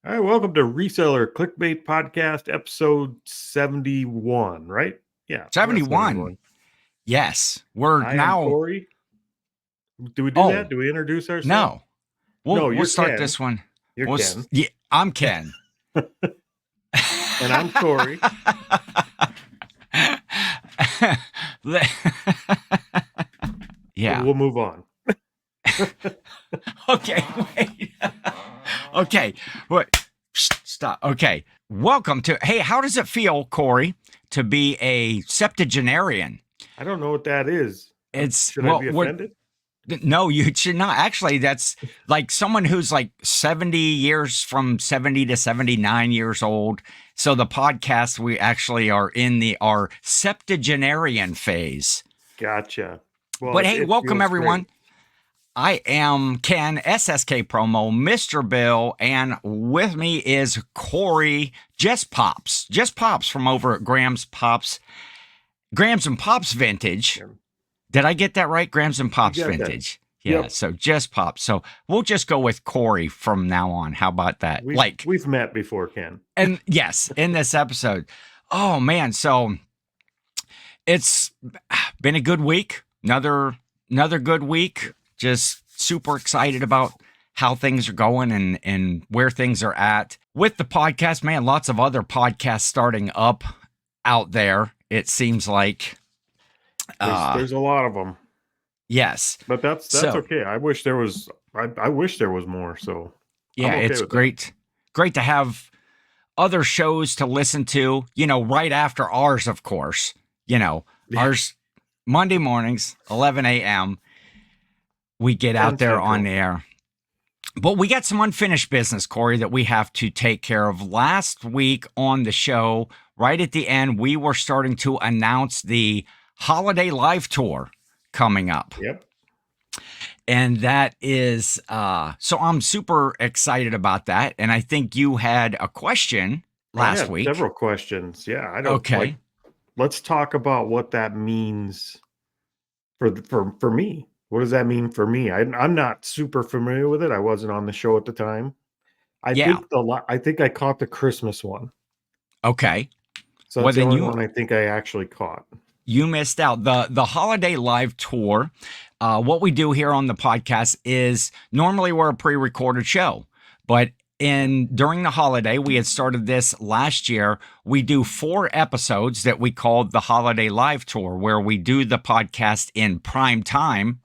All right, welcome to Reseller Clickbait Podcast, episode 71, right? Yeah, we're at 71. 71. Yes. We're I am now. Cory. Do we do that? Oh, Do we introduce ourselves? no. No, We'll you're start Ken. this one. You're Ken. Yeah, I'm Ken. And I'm Cory. Yeah. We'll move on. Okay, wait. Okay. Wait. Stop. Okay. Welcome to. Hey, how does it feel, Cory, to be a septuagenarian? I don't know what that is. Should I be offended? No, you should not. Actually, that's like someone who's like 70 years, from 70 to 79 years old. So the podcast, we actually are in our septuagenarian phase. Gotcha. Well, but hey, welcome everyone. Great. I am Ken, SSKPromo, Mr. Bill, and with me is Cory, Just Pops from over at Grams and Pops Vintage. Yeah. Did I get that right? Grams and Pops Vintage. That. Yeah, yep. So Just Pops. So we'll just go with Cory from now on. How about that? We've met before, Ken. And yes, in this episode. Oh man, so it's been a good week. Another good week. Just super excited about how things are going and where things are at with the podcast. Man, lots of other podcasts starting up out there. It seems like there's a lot of them. Yes, but that's okay. I wish there was. I wish there was more. So yeah, okay, it's great to have other shows to listen to. You know, right after ours, of course. You know, ours Monday mornings, 11 a.m. We get out there on air. But we got some unfinished business, Cory, that we have to take care of. Last week on the show, right at the end, we were starting to announce the holiday live tour coming up. Yep. And that is, so I'm super excited about that. And I think you had a question last week. Several questions. Yeah. I don't. Okay. Let's talk about what that means for me. What does that mean for me? I'm not super familiar with it. I wasn't on the show at the time. I think I caught the Christmas one. Okay. So that's the only one I think I actually caught. You missed out. The holiday live tour. What we do here on the podcast is normally we're a pre-recorded show, but during the holiday, we had started this last year. We do 4 episodes that we called the holiday live tour, where we do the podcast in prime time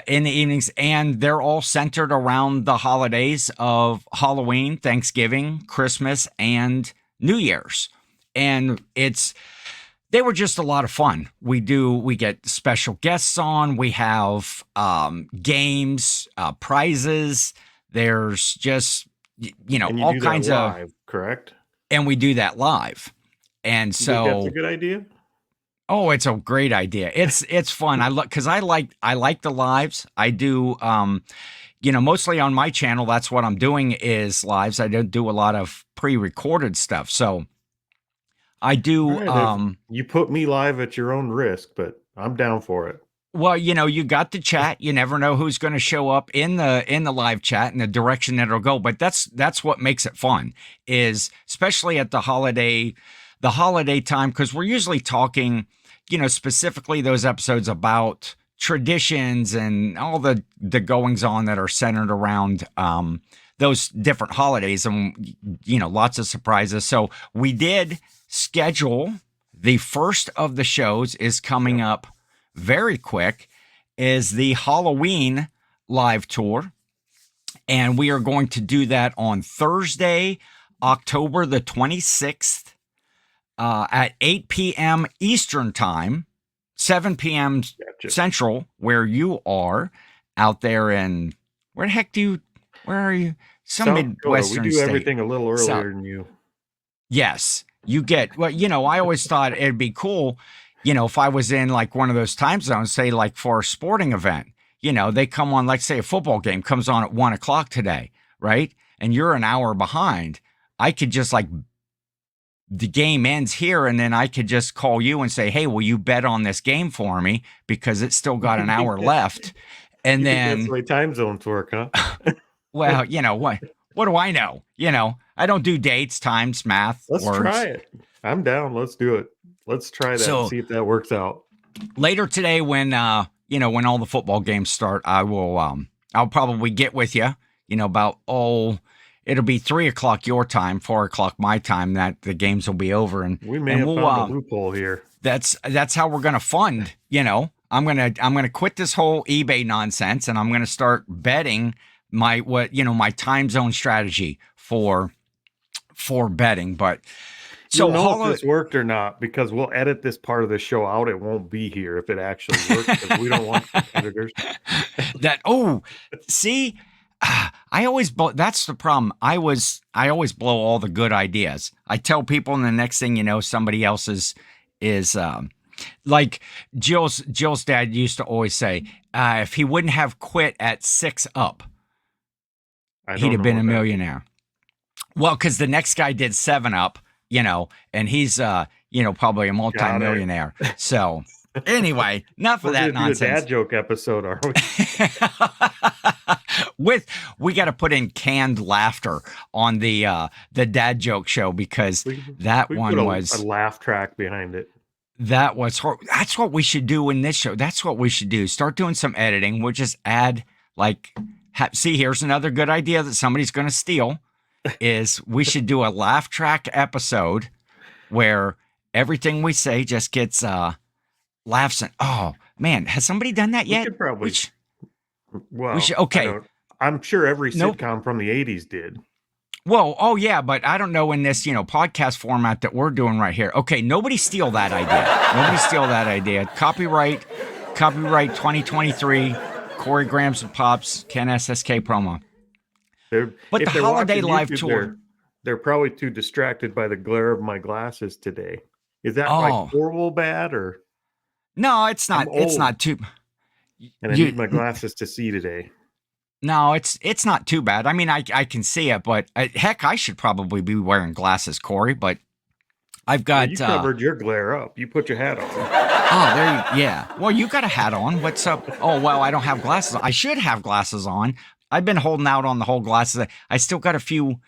in the evenings, and they're all centered around the holidays of Halloween, Thanksgiving, Christmas, and New Year's. And they were just a lot of fun. We get special guests on. We have games, prizes. There's just, all kinds of live, correct? And we do that live. And so that's a good idea. Oh, it's a great idea. It's fun. I like the lives. I do, mostly on my channel. That's what I'm doing is lives. I don't do a lot of pre-recorded stuff. So I do. Right, you put me live at your own risk, but I'm down for it. Well, you got the chat. You never know who's going to show up in the live chat and the direction that it'll go. But that's what makes it fun, is especially at the holiday time, because we're usually talking, specifically those episodes about traditions and all the goings on that are centered around those different holidays, and lots of surprises. So we did schedule the first of the shows is coming up very quick, is the Halloween live tour. And we are going to do that on Thursday, October the 26th at 8 p.m. Eastern time, 7 p.m. Central, where you are out there in, where are you? Some Midwestern we do state. Everything a little earlier than you. Yes. You get, I always thought it'd be cool, if I was in like one of those time zones, say like for a sporting event, they come on, like say a football game comes on at 1:00 today, right? And you're an hour behind. I could just the game ends here, and then I could just call you and say, hey, will you bet on this game for me? Because it's still got an hour left. And then that's the way time zones work, huh? Well, what do I know? I don't do dates, times, math, Let's words. try it. I'm down. Let's do it. Let's try that and see if that works out. Later today, when when all the football games start, I'll probably get with you. About it'll be 3:00 your time, 4:00 my time. That the games will be over, and we may have found a loophole here. That's how we're gonna fund. I'm gonna quit this whole eBay nonsense, and I'm gonna start betting my time zone strategy for betting. But so you'll know if this worked or not, because we'll edit this part of the show out. It won't be here if it actually works, because we don't want competitors. See, that's the problem. I always blow all the good ideas. I tell people, and the next thing you know, somebody else is like Jill's dad used to always say, if he wouldn't have quit at 6 up, he'd have been a millionaire. Well, because the next guy did 7 up, and he's probably a multi-millionaire. So anyway, enough of that nonsense. Do a dad joke episode, are we? We got to put in canned laughter on the dad joke show, because that one was a laugh track behind it. That was that's what we should do in this show. That's what we should do. Start doing some editing. We'll just add see, here's another good idea that somebody's going to steal. Is we should do a laugh track episode where everything we say just gets laughs. And oh man, has somebody done that yet? We could probably. We should, okay. I'm sure every sitcom from the 80s did. Well, oh yeah, but I don't know in this, podcast format that we're doing right here. Okay, nobody steal that idea. Nobody steal that idea. Copyright 2023, Cory Grams and Pops, Ken SSKPromo. But the holiday live tour, they're probably too distracted by the glare of my glasses today. Is that like horrible bad, or? No, it's not. It's not too. And I need my glasses to see today. No, it's not too bad. I mean, I can see it, but heck, I should probably be wearing glasses, Cory. But I've got you covered your glare up. You put your hat on. Yeah. Well, you got a hat on. What's up? Oh, well, I don't have glasses. I should have glasses on. I've been holding out on the whole glasses. I still got a few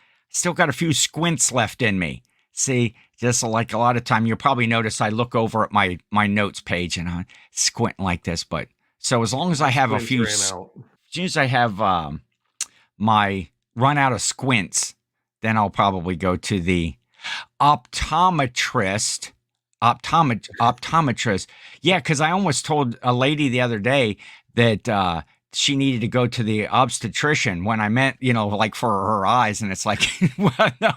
squints left in me. See, just like a lot of time, you'll probably notice I look over at my notes page and I squint like this. But so as long as I have as soon as I have my run out of squints, then I'll probably go to the optometrist. Yeah, because I almost told a lady the other day that she needed to go to the obstetrician when I meant, like for her eyes. And it's like, well, no,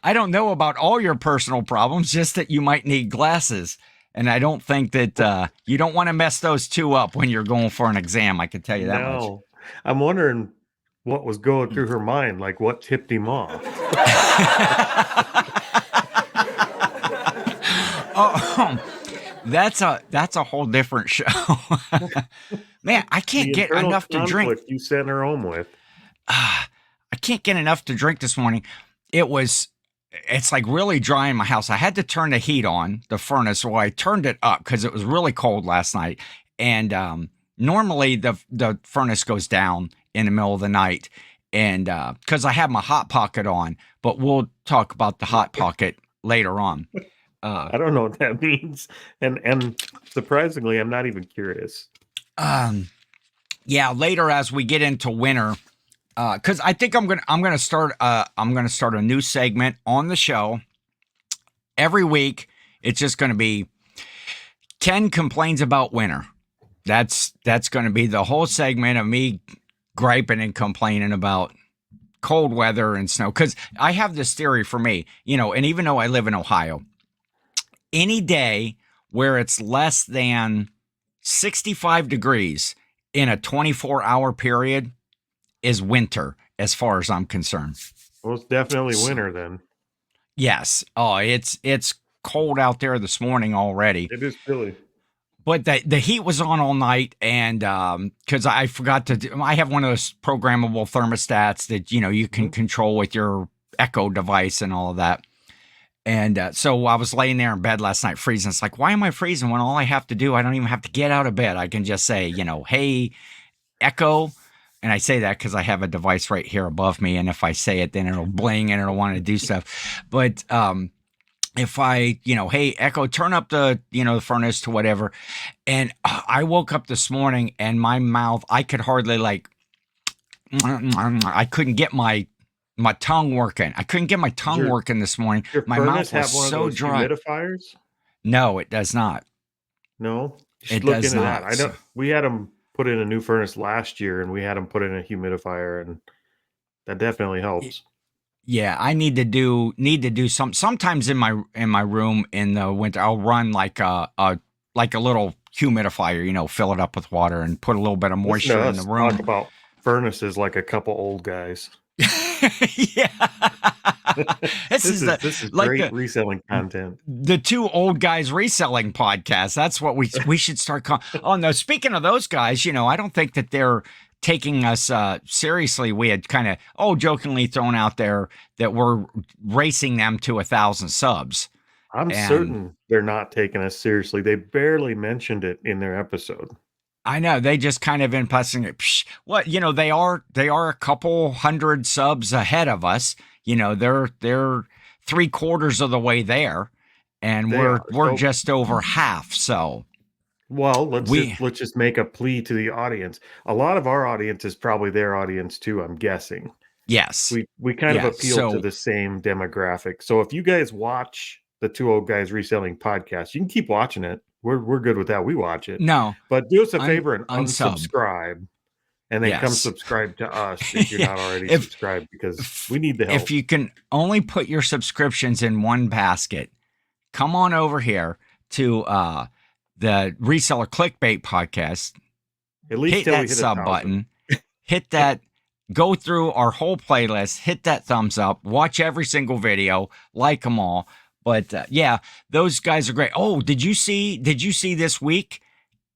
I don't know about all your personal problems, just that you might need glasses. And I don't think that you don't want to mess those two up when you're going for an exam. I can tell you that much. I'm wondering what was going through her mind, like what tipped him off. That's a whole different show. Man, I can't get enough to drink. You sent her home with. I can't get enough to drink this morning. It's like really dry in my house. I had to turn the heat on, the furnace, so I turned it up because it was really cold last night. And normally the furnace goes down in the middle of the night, and because I have my hot pocket on, but we'll talk about the hot pocket later on. I don't know what that means, and surprisingly, I'm not even curious. Yeah, later as we get into winter, because I think I'm gonna start a new segment on the show every week. It's just gonna be Ken complains about winter. That's going to be the whole segment of me griping and complaining about cold weather and snow. Because I have this theory for me, and even though I live in Ohio, any day where it's less than 65 degrees in a 24-hour period is winter, as far as I'm concerned. Well, it's definitely winter then. Yes. Oh, it's cold out there this morning already. It is chilly. But the heat was on all night, and because I forgot to I have one of those programmable thermostats that, you can control with your Echo device and all of that. And so I was laying there in bed last night freezing. It's like, why am I freezing when all I have to do, I don't even have to get out of bed. I can just say, hey, Echo, And I say that because I have a device right here above me, and if I say it, then it'll bling and it'll want to do stuff. But if I, hey, Echo, turn up the, the furnace to whatever. And I woke up this morning and my mouth, I could hardly I couldn't get my tongue working. I couldn't get my tongue working this morning. Your My furnace mouth was have one of so those dry. humidifiers? No, it does not. No, you should It look does into not. that. I know we had them put in a new furnace last year, and we had them put in a humidifier, and that definitely helps. Yeah, I need to do sometimes in my room in the winter. I'll run like a little humidifier, fill it up with water and put a little bit of moisture in the room. Talk about furnaces like a couple old guys. Yeah. this is great reselling content. The two old guys reselling podcast. That's what we should start calling. Oh no, speaking of those guys, I don't think that they're taking us seriously. We had kind of jokingly thrown out there that we're racing them to 1,000 subs. I'm certain they're not taking us seriously. They barely mentioned it in their episode. I know, they just kind of in passing it. What, they are a couple hundred subs ahead of us. They're 3/4 of the way there, and we're just over half. So, well, let's just make a plea to the audience. A lot of our audience is probably their audience too, I'm guessing. Yes, we kind of appeal to the same demographic. So if you guys watch the Two Old Guys Reselling podcast, you can keep watching it. We're good with that. We watch it. No, but do us a favor and unsubscribe, and then come subscribe to us if you're not already subscribed, because we need the help. If you can only put your subscriptions in one basket, come on over here to the Reseller Clickbait podcast. At least hit that sub button. Hit that. Go through our whole playlist. Hit that thumbs up. Watch every single video. Like them all. But those guys are great. Oh, did you see this week?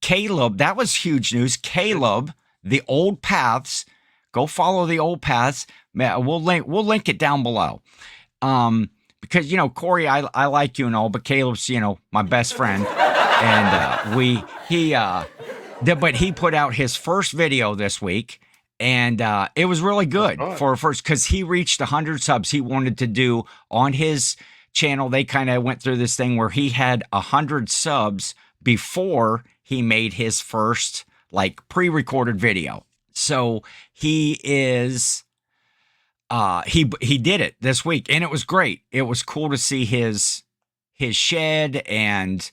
Caleb, that was huge news. Caleb, the Old Paths. Go follow the Old Paths. We'll link it down below. Because Cory, I like you and all, but Caleb's my best friend, and but he put out his first video this week. And it was really good for first, because he reached 100 subs. He wanted to do on his channel. They kind of went through this thing where he had 100 subs before he made his first pre-recorded video. So he is he did it this week, and it was great. It was cool to see his shed and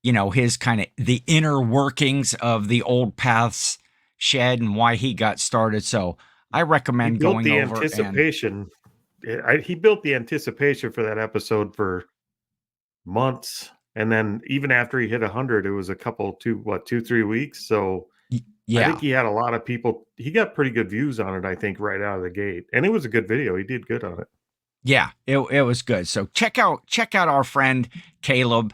his kind of the inner workings of the Old Paths shed and why he got started. So I recommend going over. He built the anticipation for that episode for months, and then even after he hit 100, it was a couple 2-3 weeks. So I think he had a lot of people. He got pretty good views on it, I think, right out of the gate, and it was a good video. He did good on it. Yeah, it was good. So check out our friend Caleb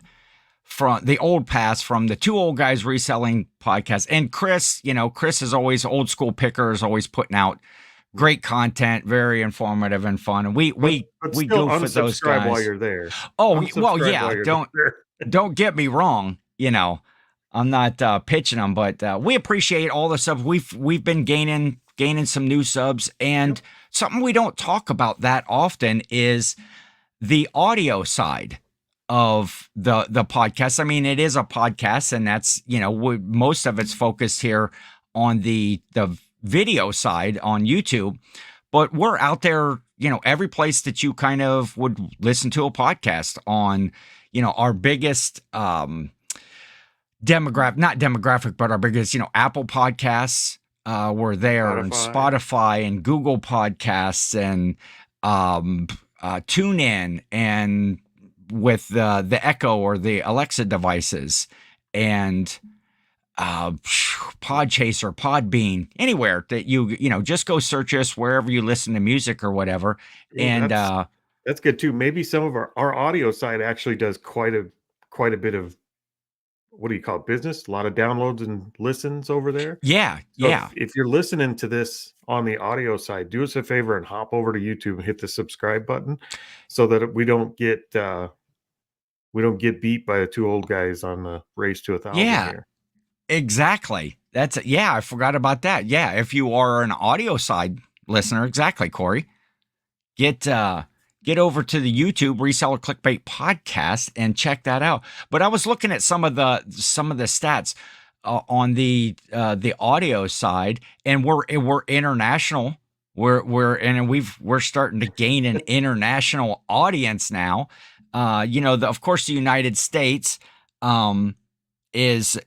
from the Old Paths, from the Two Old Guys Reselling podcast. And Chris, Chris is always old school picker, is always putting out great content, very informative and fun. And we go for those guys while you're there. Oh, well, yeah. Don't get me wrong. I'm not pitching them, but we appreciate all the subs. We've been gaining some new subs, and something we don't talk about that often is the audio side of the podcast. I mean, it is a podcast, and that's most of it's focused here on the video side on YouTube, but we're out there every place that you kind of would listen to a podcast on. Our biggest not demographic, but our biggest Apple Podcasts, we're there, and Spotify and Google Podcasts and TuneIn, and with the Echo or the Alexa devices, and Podchaser, Podbean, anywhere that you just go search us wherever you listen to music or whatever. And that's good too. Maybe some of our audio side actually does quite a bit of, what do you call it, business? A lot of downloads and listens over there. Yeah. If you're listening to this on the audio side, do us a favor and hop over to YouTube and hit the subscribe button, so that we don't get beat by the two old guys on the race to 1,000 here. Exactly. Yeah, I forgot about that. Yeah, if you are an audio side listener, exactly, Corey. Get over to the YouTube Reseller Clickbait podcast and check that out. But I was looking at some of the stats on the audio side, and we're international. We're starting to gain an international audience now. Of course, the United States. Is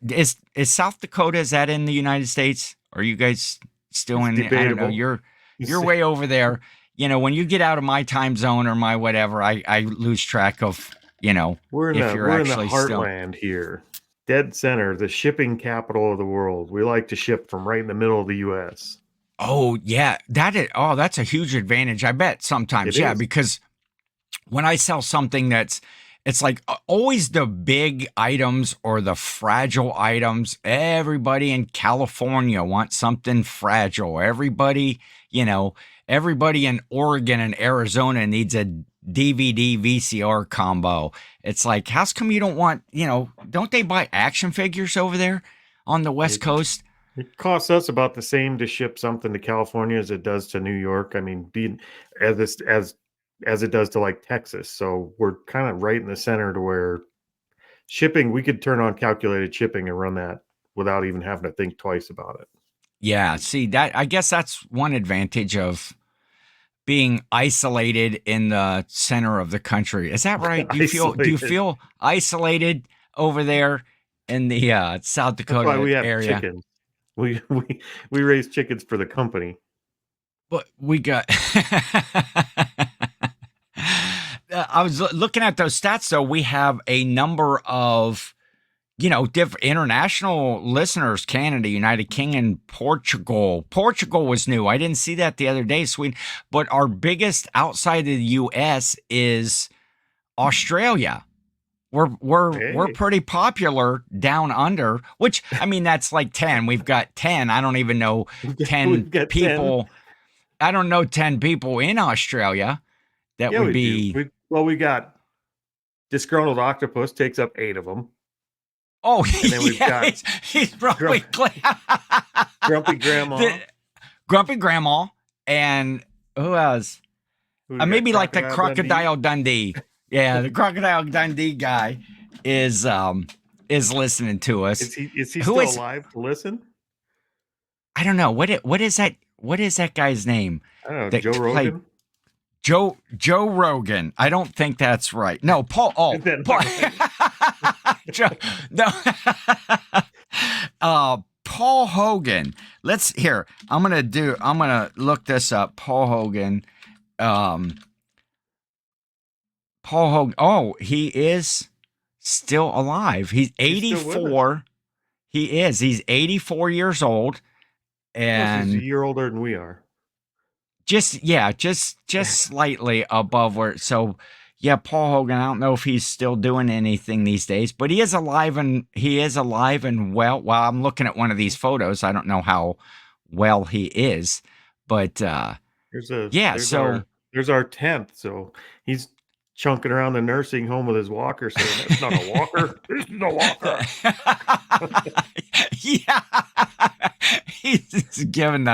South Dakota, is that in the United States? Are you guys still It's in? I don't know. debatable. You're way over there. When you get out of my time zone or my whatever, I lose track of We're in if the you're we're in the actually still. heartland here, dead center, the shipping capital of the world. We like to ship from right in the middle of the U.S. Oh yeah, that's a huge advantage. I bet sometimes, It yeah, is. because when I sell something it's like always the big items or the fragile items. Everybody in California wants something fragile. Everybody in Oregon and Arizona needs a DVD VCR combo. It's like, how come you don't want, don't they buy action figures over there on the West Coast? It costs us about the same to ship something to California as it does to New York. I mean, being as it does to like Texas. So we're kind of right in the center to where shipping, we could turn on calculated shipping and run that without even having to think twice about it. Yeah, see that, I guess that's one advantage of being isolated in the center of the country. Is that right? Do you feel isolated over there in the South Dakota That's why we have area? chickens. We raise chickens for the company. But we got I was looking at those stats though. We have a number of different international listeners: Canada, United Kingdom, Portugal. Portugal was new. I didn't see that the other day. Sweden, but our biggest outside of the U.S. is Australia. We're pretty popular down under. Which, I mean, that's like 10. We've got 10. I don't even know 10 people. 10. I don't know 10 people in Australia that would be. We got Disgruntled Octopus takes up 8 of them. Oh, and then we've got he's probably Grumpy Grandma. Grumpy Grandma, and who else? Maybe like the Crocodile Dundee. Yeah, the Crocodile Dundee guy is listening to us. Is he still alive to listen? I don't know. What is that? What is that guy's name? I don't know. Joe Rogan. Joe Rogan. I don't think that's right. No, Paul. Oh, Paul. Joe, no. Paul Hogan. I'm gonna look this up. Paul Hogan. Paul Hogan. Oh, he is still alive. He's 84. He is. He's 84 years old. And he's a year older than we are. Just slightly above where. So yeah, Paul Hogan. I don't know if he's still doing anything these days, but he is alive and well. Well, I'm looking at one of these photos. I don't know how well he is, but there's our 10th. So he's chunking around the nursing home with his walker, saying, "That's not a walker. This is a walker." Yeah, he's giving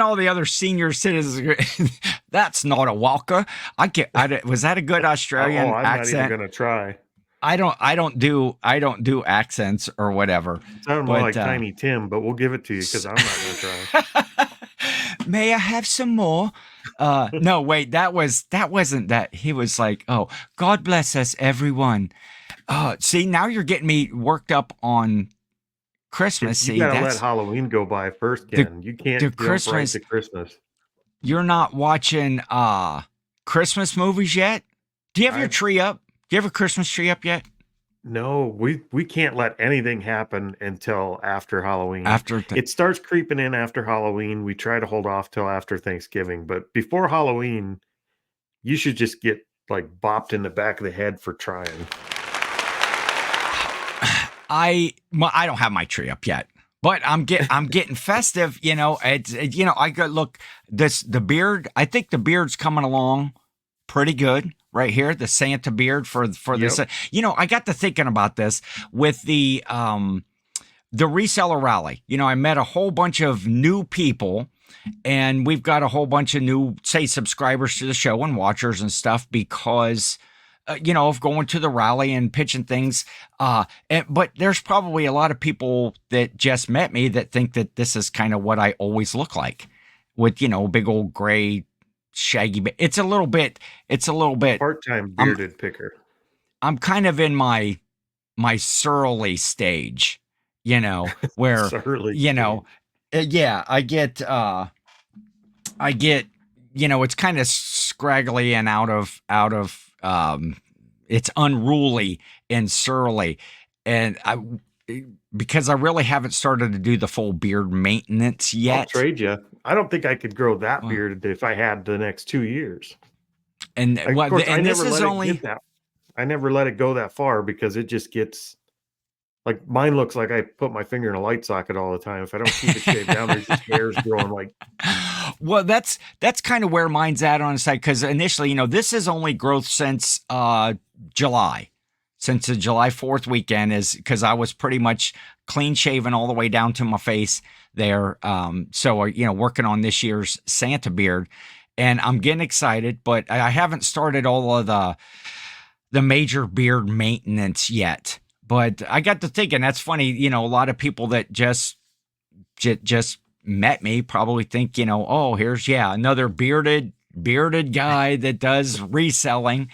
all the other senior citizens. That's not a walker. Was that a good Australian accent? I'm not even gonna try. I don't do accents or whatever. It sounded more like Tiny Tim, but we'll give it to you because I'm not gonna try. May I have some more? No, wait, that wasn't that. He was like, "Oh, God bless us, everyone." See, now you're getting me worked up on Christmas. You gotta let Halloween go by first, Ken. You can't jump right to Christmas. You're not watching Christmas movies yet? Do you have your tree up? Do you have a Christmas tree up yet? No, we can't let anything happen until after Halloween. It starts creeping in after Halloween. We try to hold off till after Thanksgiving, but before Halloween, you should just get like bopped in the back of the head for trying. I don't have my tree up yet, but I'm getting festive. I go look the beard. I think the beard's coming along pretty good right here. The Santa beard for this. I got to thinking about this with the the reseller rally. I met a whole bunch of new people, and we've got a whole bunch of new, say, subscribers to the show and watchers and stuff because, of going to the rally and pitching things. But there's probably a lot of people that just met me that think that this is kind of what I always look like with, big old gray, shaggy. It's a little bit part-time bearded picker. I'm kind of in my surly stage, where, Surly yeah, I get, it's kind of scraggly and out of, it's unruly and surly. And because I really haven't started to do the full beard maintenance yet. I'll trade you. I don't think I could grow that beard if I had the next 2 years. And of course, I never let it go that far because it just gets like mine looks like I put my finger in a light socket all the time. If I don't keep it shaved down, there's just hairs growing like. Well, that's kind of where mine's at on the side because initially, this is only growth since July. Since the July 4th weekend is because I was pretty much clean shaven all the way down to my face there. So, working on this year's Santa beard, and I'm getting excited, but I haven't started all of the major beard maintenance yet. But I got to thinking, that's funny, a lot of people that just met me probably think, oh, here's, another bearded guy that does reselling.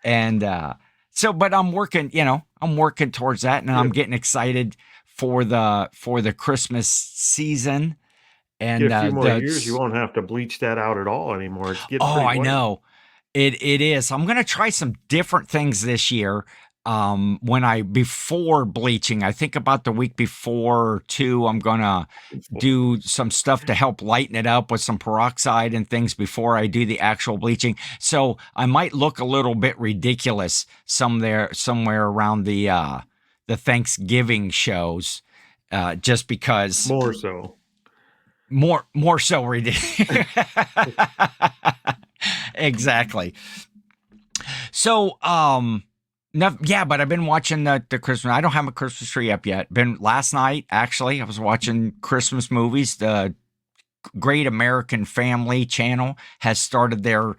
And, but I'm working towards that, and I'm getting excited for the Christmas season. And a few more years, you won't have to bleach that out at all anymore. It's getting I know it is. I'm going to try some different things this year. Before bleaching, I think about the week before or two, I'm going to do some stuff to help lighten it up with some peroxide and things before I do the actual bleaching. So I might look a little bit ridiculous somewhere around the Thanksgiving shows, just because more so ridiculous. Exactly. So, no, yeah, but I've been watching the Christmas. I don't have a Christmas tree up yet. Last night, actually, I was watching Christmas movies. The Great American Family channel has started their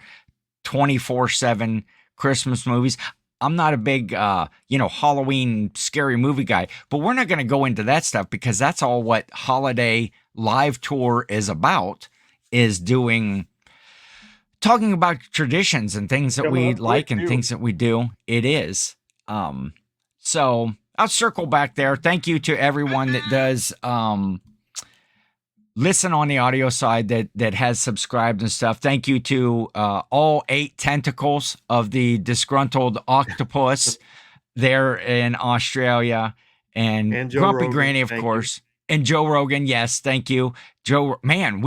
24/7 Christmas movies. I'm not a big, Halloween scary movie guy, but we're not going to go into that stuff because that's all what Holiday Live Tour is about, is talking about traditions and things that we like and things that we do. It is. So I'll circle back there. Thank you to everyone that does listen on the audio side that has subscribed and stuff. Thank you to all 8 tentacles of the disgruntled octopus there in Australia, and Grumpy Rogan, Granny, of course. And Joe Rogan, yes, thank you. Joe, man,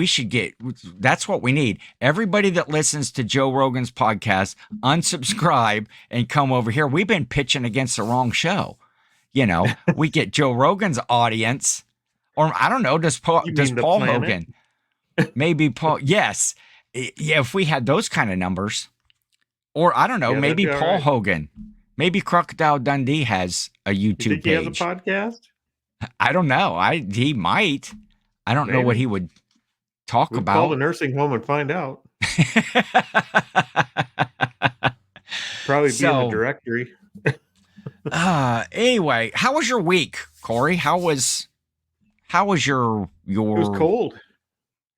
that's what we need. Everybody that listens to Joe Rogan's podcast, unsubscribe and come over here. We've been pitching against the wrong show. We get Joe Rogan's audience, or I don't know, does Paul Hogan? Maybe Paul, yes. Yeah, if we had those kind of numbers. Or I don't know, maybe Paul right. Hogan. Maybe Crocodile Dundee has a YouTube page. He has a podcast? I don't know. He might. I don't know what he would talk about. Call the nursing home and find out. Probably be in the directory. Anyway, how was your week, Cory? How was your? It was cold.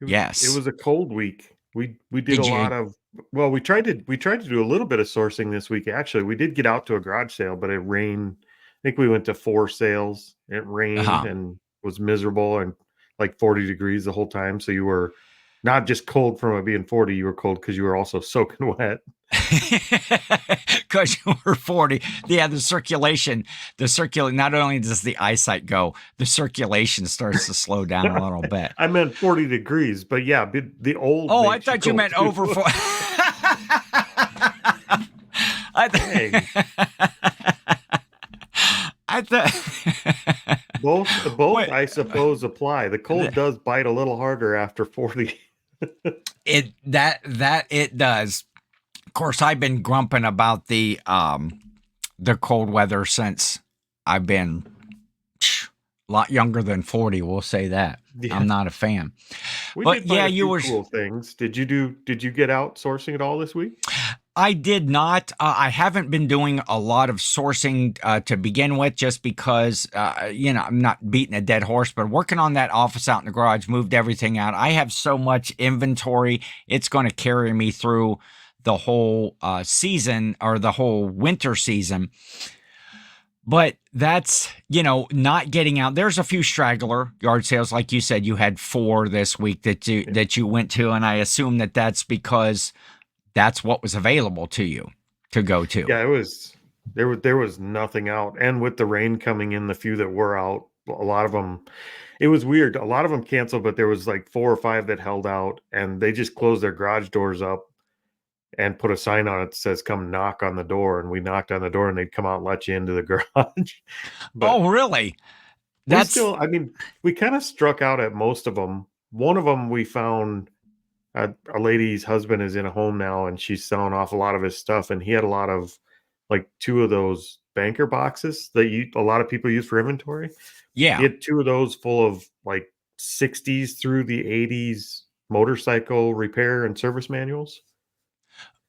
Yes, it was a cold week. We did a lot of. Well, we tried to do a little bit of sourcing this week. Actually, we did get out to a garage sale, but it rained. I think we went to 4 sales. It rained and was miserable and like 40 degrees the whole time. So you were not just cold from it being 40, you were cold because you were also soaking wet. Because you were 40. Yeah, the circulation, not only does the eyesight go, the circulation starts to slow down a little bit. I meant 40 degrees, but yeah, the old. Oh, I thought you meant over 40. I thought both Wait. I suppose apply. The cold does bite a little harder after 40. It does. Of course, I've been grumping about the cold weather since I've been A lot younger than 40, we'll say that. Yeah. I'm not a fan. We But did yeah, find a you few were cool things. Did you get out sourcing at all this week? I did not. I haven't been doing a lot of sourcing to begin with, just because, I'm not beating a dead horse, but working on that office out in the garage, moved everything out. I have so much inventory, it's going to carry me through the whole season, or the whole winter season. But that's, not getting out. There's a few straggler yard sales. Like you said, you had 4 this week that you went to. And I assume that that's because that's what was available to you to go to. Yeah, it was there was nothing out. And with the rain coming in, the few that were out, a lot of them, it was weird. A lot of them canceled, but there was like 4 or 5 that held out, and they just closed their garage doors up and put a sign on it that says come knock on the door, and we knocked on the door and they'd come out and let you into the garage. But Oh, really? we That's still, I mean, we kind of struck out at most of them. One of them we found, a lady's husband is in a home now, and she's selling off a lot of his stuff, and he had a lot of, like, 2 of those banker boxes that a lot of people use for inventory. He yeah. had 2 of those full of, like, 60s through the 80s motorcycle repair and service manuals.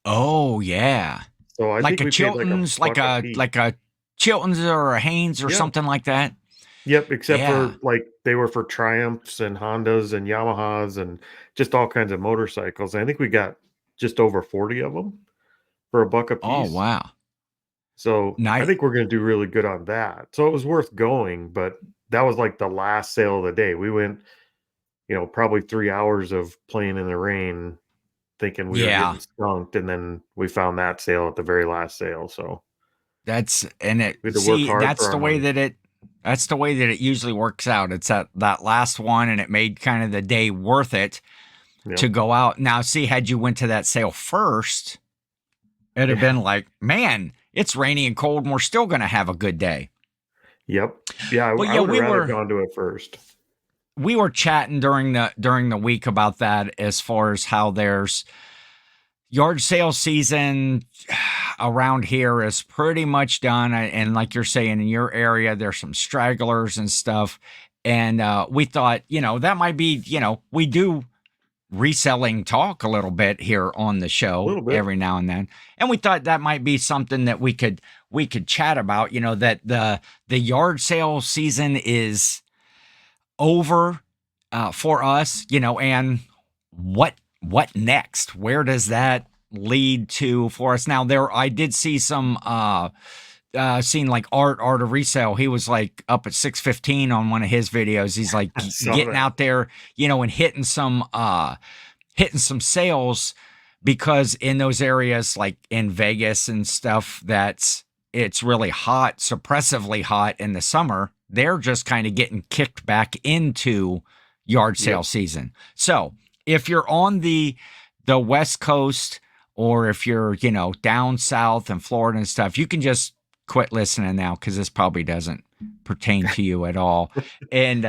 Oh, yeah. So I Like think a we paid like a Chilton's, buck a piece. like a Chilton's or a Haynes or Yeah. something like that. Yep, except Yeah. for, like, they were for Triumphs and Hondas and Yamahas and just all kinds of motorcycles. I think we got just over 40 of them for a buck a Oh, piece. wow. So I Nice. think we're gonna do really good on that. So it was worth going, but that was like the last sale of the day. We went, probably 3 hours of playing in the rain thinking we were Yeah. getting skunked, and then we found that sale at the very last sale. So we had to work hard for our money. That's the way that it usually works out. It's that last one, and it made kind of the day worth it to Yep. go out. Now, see, had you went to that sale first, it'd have Yeah. been like, man, it's rainy and cold, and we're still going to have a good day. Yep. Yeah, But I yeah, would have rather gone to it first. we were chatting during the week about that, as far as how there's yard sale season around here is pretty much done. And like you're saying, in your area, there's some stragglers and stuff. And we thought, that might be, we do reselling talk a little bit here on the A show little bit. every now and then. And we thought that might be something that we could chat about, that the yard sale season is over for us, and what next? Where does that lead to for us? Now, I did see some seen like art of resale. He was like up at 6:15 on one of his videos. He's like I saw getting that. out there, and hitting some sales, because in those areas like in Vegas and stuff, it's really hot, suppressively hot in the summer. They're just kind of getting kicked back into yard sale Yep. season. So if you're on the West Coast, or if you're, down south in Florida and stuff, you can just quit listening now, because this probably doesn't pertain to you at all. And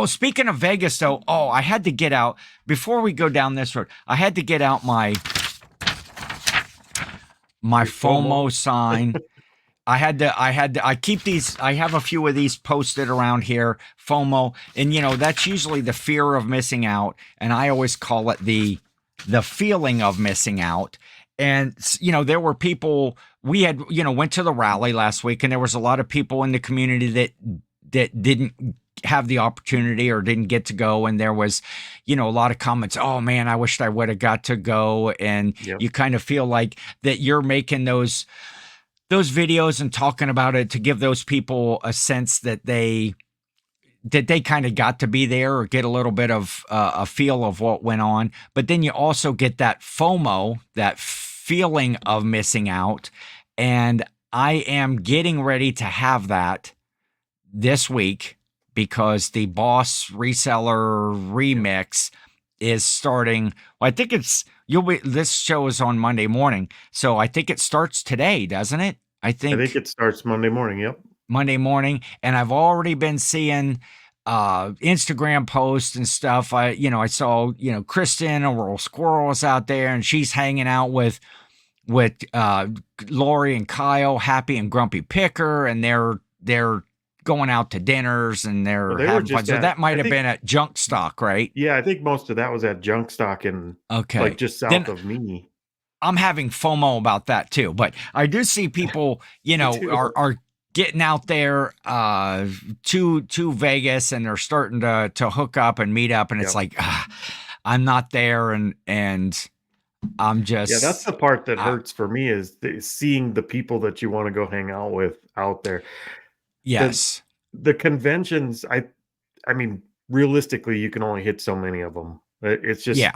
speaking of Vegas, though, I had to get out before we go down this road. I had to get out my Your FOMO sign. I keep these, I have a few of these posted around here, FOMO. And, that's usually the fear of missing out. And I always call it the feeling of missing out. And, there were people, we had, went to the rally last week, and there was a lot of people in the community that didn't have the opportunity or didn't get to go. And there was, a lot of comments, oh man, I wished I would have got to go. And Yep. you kind of feel like that you're making those videos and talking about it to give those people a sense that they kind of got to be there, or get a little bit of a feel of what went on. But then you also get that FOMO, that feeling of missing out. And I am getting ready to have that this week, because the Boss Reseller remix is starting. Well, I think this show is on Monday morning, so I think it starts today, doesn't it? I I think it starts Monday morning. Yep. Monday morning, and I've already been seeing Instagram posts and stuff. I saw, Kristen or Squirrel is out there, and she's hanging out with Lori and Kyle, Happy and Grumpy Picker, and they're going out to dinners and Well, they're they were having fun. just So at, that might I have think, been at Junk Stock, right? yeah, I think most of that was at Junk Stock and like Okay. just south Then of me. I'm having FOMO about that too. But I do see people, Me too. are getting out there to Vegas and they're starting to hook up and meet up, and it's Yep. like I'm not there, and I'm Yeah, that's just the part that hurts for me is seeing the people that you want to go hang out with out there. The yes. the conventions, I mean, realistically, you can only hit so many of them. It's just Yeah.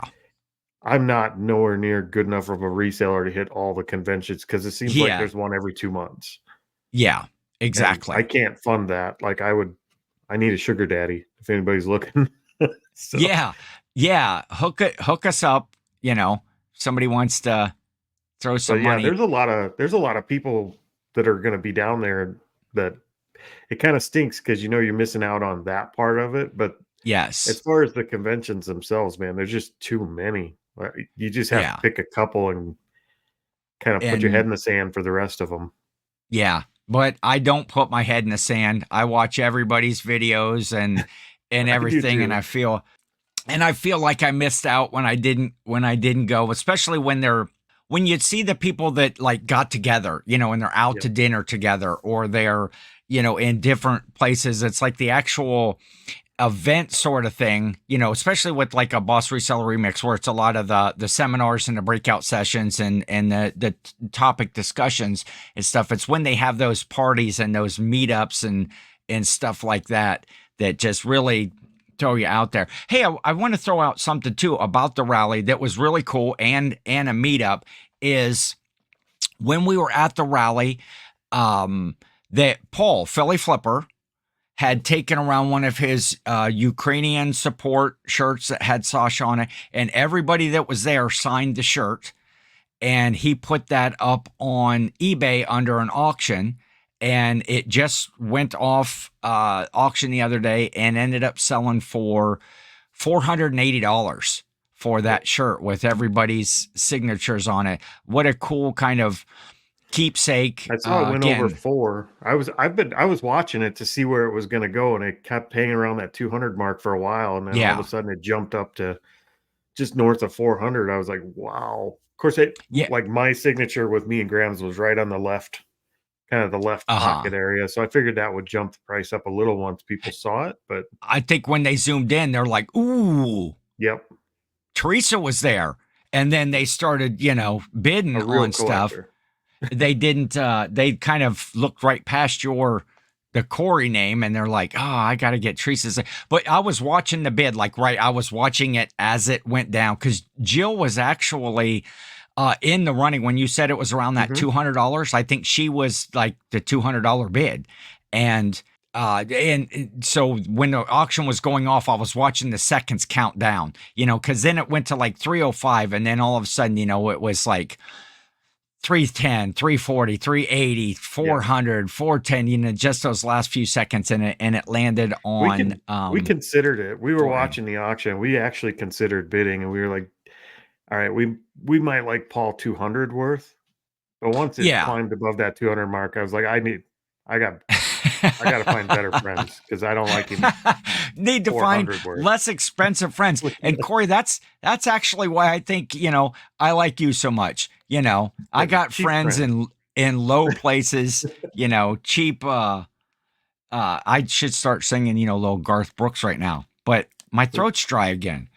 I'm not nowhere near good enough of a reseller to hit all the conventions because it seems like Yeah. there's one every 2 months, Yeah. and I Exactly. can't fund that. Like I need a sugar daddy if anybody's looking. So, Yeah. Yeah. Hook us up, somebody wants to throw but some yeah, money. there's a lot of people that are going to be down there that it kind of stinks because you're missing out on that part of it. But as Yes. far as the conventions themselves, man, there's just too many. You just have to Yeah. pick a couple and kind of put your head And in the sand for the rest of them. yeah, but I don't put my head in the sand. I watch everybody's videos and I do everything, and too. I feel like I missed out when I didn't go, especially when you'd see the people that like got together, and they're out Yep. to dinner together, or they're in different places. It's like the actual event sort of thing, especially with like a Boss Reseller Remix, where it's a lot of the seminars and the breakout sessions and the topic discussions and stuff. It's when they have those parties and those meetups and stuff like that just really throw you out there. Hey, I want to throw out something too about the rally that was really cool and a meetup is when we were at the rally, that Paul Philly Flipper had taken around one of his Ukrainian support shirts that had Sasha on it, and everybody that was there signed the shirt. And he put that up on eBay under an auction, and it just went off auction the other day and ended up selling for $480 for Yep. that shirt with everybody's signatures on it. What a cool kind of keepsake. I saw it went over Again, 4. I was watching it to see where it was gonna go, and it kept hanging around that 200 mark for a while, and then all of a yeah, sudden it jumped up to just north of 400. I was like, "Wow." Of course, yeah, like, my signature with me and Graham's was right on the left, kind of the left uh-huh. pocket area, so I figured that would jump the price up a little once people saw it, but I think when they zoomed in, they're like, ooh, yep, Teresa was there. And then they started, a bidding real on stuff. collector. They didn't, they kind of looked right past the Cory name, and they're like, oh, I got to get Teresa's. But I was watching the bid, like, right, I was watching it as it went down because Jill was actually in the running. When you said it was around that Mhm. $200, I think she was like the $200 bid. And so when the auction was going off, I was watching the seconds count down, because then it went to like 305, and then all of a sudden, it was like 310, 340, 380, Yeah. 400, 410, just those last few seconds, and it landed We on can we considered it. We were 480. watching the auction. We actually considered bidding, and we were like, "All right, we might like Paul 200 worth." But once it Yeah. climbed above that 200 mark, I was like, I got I gotta find better friends because I don't like him Need to find 400 worth. less expensive friends. And Cory, that's actually why I think, I like you so much. I Yeah, got cheap friends friends. in low places, cheap I should start singing, little Garth Brooks right now. But my We throat's dry again.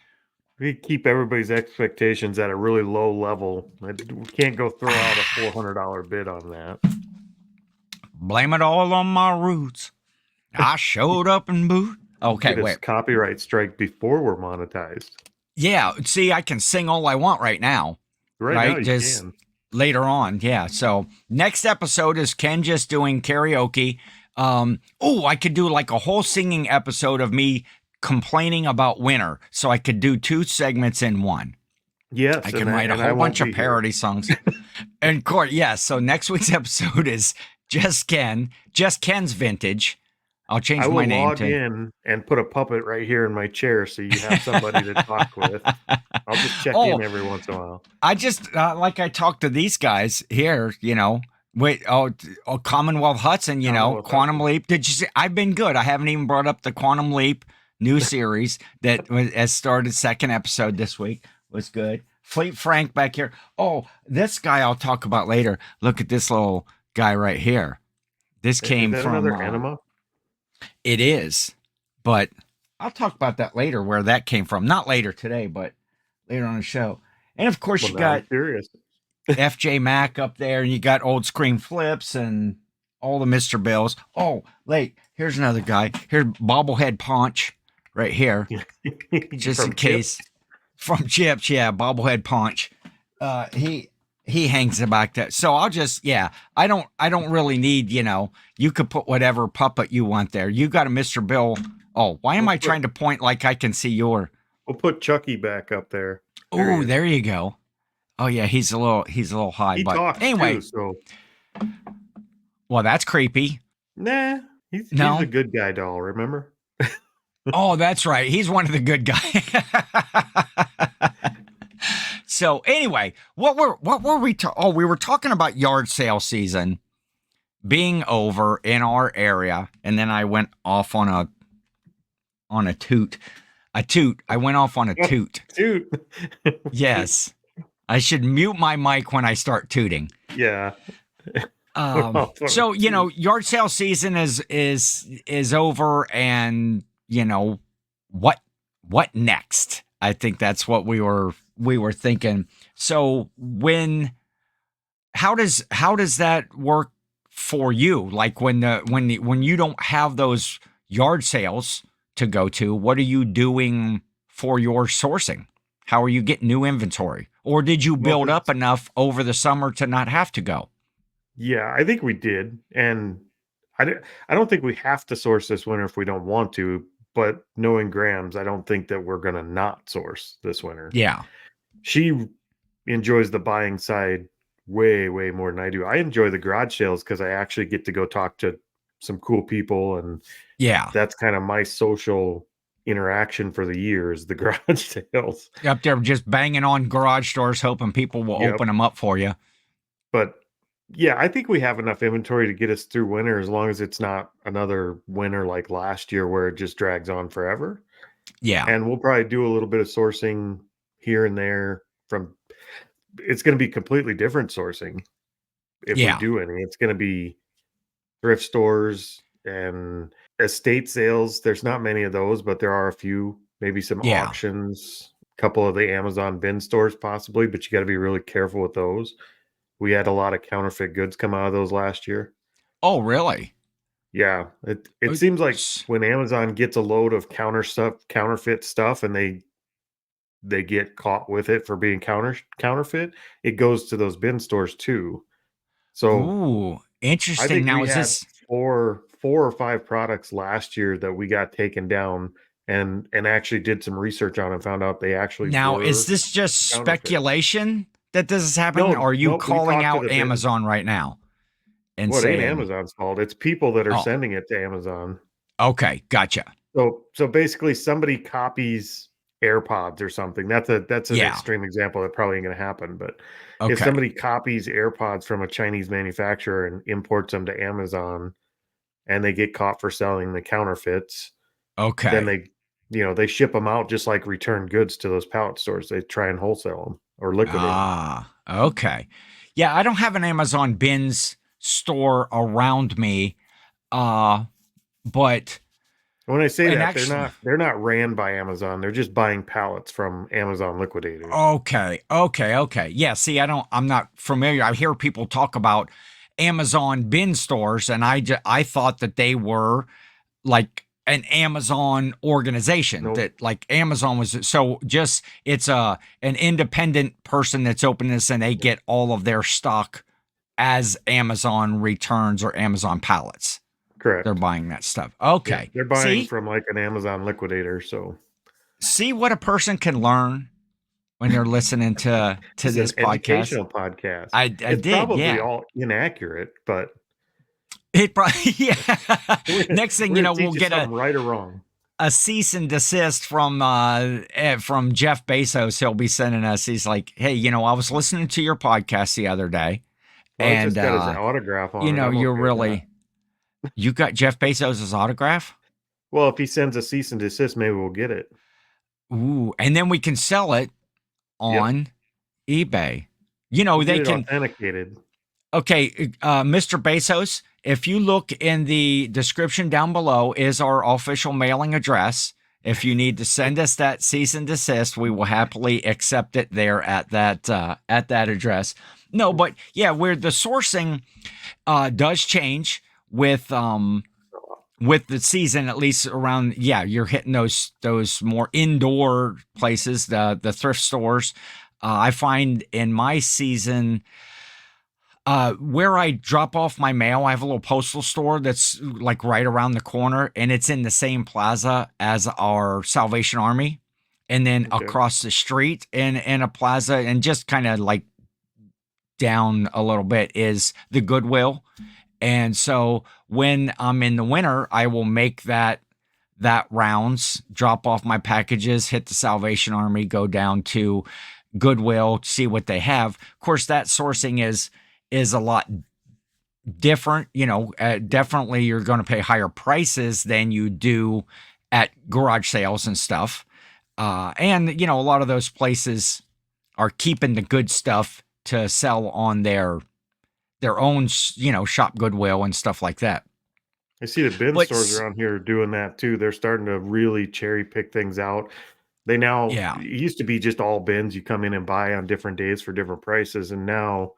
we keep everybody's expectations at a really low level. We can't go throw out a $400 bid on that. Blame it all on my roots. I showed up in boot. Okay, Get a wait. copyright strike before we're monetized. Yeah, see, I can sing all I want right now, Right now, right? you Just can. later on. Yeah. So next episode is Ken just doing karaoke. I could do like a whole singing episode of me complaining about winter. So I could do 2 segments in one. I Yes, can write a I whole won't bunch of be here. parody songs. And Court, yes. So next week's episode is just Ken's vintage. I'll change I my will name log to. in and put a puppet right here in my chair so you have somebody to talk with. I'll just check Oh, in every once in a while. I just like I talked to these guys here, Wait, Commonwealth Hudson, Commonwealth Quantum Hudson. Leap. Did you see? I've been good. I haven't even brought up the Quantum Leap new series that has started. Second episode this week was good. Fleet Frank back here. Oh, this guy I'll talk about later. Look at this little guy right here. This Is came that from. another anima? It is, but I'll talk about that later. Where that came from? Not later today, but later on the show. And of course, Well, you now I'm got curious. FJ Mack up there, and you got Old Screen Flips and all the Mr. Bills. Oh, wait, here's another guy. Here's Bobblehead Paunch right here, just in case. Chips? From Chips, yeah, Bobblehead Paunch. He hangs back there. So I'll just, I don't really need, you could put whatever puppet you want there. You got a Mr. Bill. Oh, why am I trying to point like I can see your? We'll put Chucky back up there. Oh, there you go. Oh yeah, he's a little high. He but talks anyway, too, so well, that's creepy. nah, he's a good guy doll. Remember? Oh, that's right. He's one of the good guys. So anyway, what were we? We were talking about yard sale season being over in our area, and then I went off on a toot. I went off on a toot. Toot. Yes. I should mute my mic when I start tooting. Yeah. So, yard sale season is over, and what next? I think that's what we were thinking. So how does that work for you? Like when you don't have those yard sales to go to, what are you doing for your sourcing? How are you getting new inventory? Or did you build up enough over the summer to not have to go? Yeah, I think we did. And I don't think we have to source this winter if we don't want to, but knowing Grams, I don't think that we're going to not source this winter. Yeah. She enjoys the buying side way, way more than I do. I enjoy the garage sales because I actually get to go talk to some cool people. And that's kind of my social interaction for the year is the garage sales. Up there just banging on garage doors, hoping people will open them up for you. But yeah, I think we have enough inventory to get us through winter as long as it's not another winter like last year where it just drags on forever. Yeah. And we'll probably do a little bit of sourcing here and there it's going to be completely different sourcing if we do any. It's going to be thrift stores and estate sales. There's not many of those, but there are a few, maybe some auctions, a couple of the Amazon bin stores possibly, but you got to be really careful with those. We had a lot of counterfeit goods come out of those last year. Oh, really? Yeah. It seems like when Amazon gets a load of counterfeit stuff, and they get caught with it for being counterfeit, it goes to those bin stores too. So, ooh, interesting. I think now we is had this 4 or 5 products last year that we got taken down and actually did some research on and found out they actually is this just speculation that this is happening? No, or are you nope, calling out Amazon right now? And it ain't Amazon's fault. It's people that are sending it to Amazon. Okay, gotcha. So basically somebody copies AirPods or something. That's an extreme example that probably ain't going to happen. But if somebody copies AirPods from a Chinese manufacturer and imports them to Amazon, and they get caught for selling the counterfeits, then they ship them out just like returned goods to those pallet stores. They try and wholesale them or liquidate them. Okay. Yeah, I don't have an Amazon bins store around me, but when I say that, they're not ran by Amazon. They're just buying pallets from Amazon liquidators. Okay. Yeah, see, I'm not familiar. I hear people talk about Amazon bin stores, and I thought that they were like an Amazon organization, that like Amazon was, so just it's an independent person that's opening this, and they get all of their stock as Amazon returns or Amazon pallets. Correct. They're buying that stuff. Okay. Yeah, they're buying from like an Amazon liquidator. So see what a person can learn when they're listening to this podcast. Educational podcast. It's probably all inaccurate, but it probably Next thing you know, we'll get right or wrong. A cease and desist from Jeff Bezos. He'll be sending us. He's like, hey, I was listening to your podcast the other day, Well, it's And just got his autograph on you it. know, I'm you're okay with that. really you got Jeff Bezos' autograph? Well, if he sends a cease and desist, maybe we'll get it. Ooh, and then we can sell it Yep. on eBay. You know, We'll get they it can. authenticated. Okay, Mr. Bezos, if you look in the description down below, is our official mailing address. If you need to send us that cease and desist, we will happily accept it there at that address. No, but yeah, where the sourcing does change with the season, at least around, yeah, you're hitting those more indoor places, the thrift stores. I find in my season, where I drop off my mail, I have a little postal store that's like right around the corner, and it's in the same plaza as our Salvation Army. And then Okay. across the street in a plaza, and just kind of like down a little bit, is the Goodwill. And so when I'm in the winter, I will make that rounds, drop off my packages, hit the Salvation Army, go down to Goodwill, see what they have. Of course, that sourcing is a lot different. You know, definitely you're going to pay higher prices than you do at garage sales and stuff. And you know, a lot of those places are keeping the good stuff to sell on their own, you know, shop Goodwill and stuff like that. I see the bin But stores around here doing that too. They're starting to really cherry pick things out. They now yeah, it used to be just all bins you come in and buy on different days for different prices. And now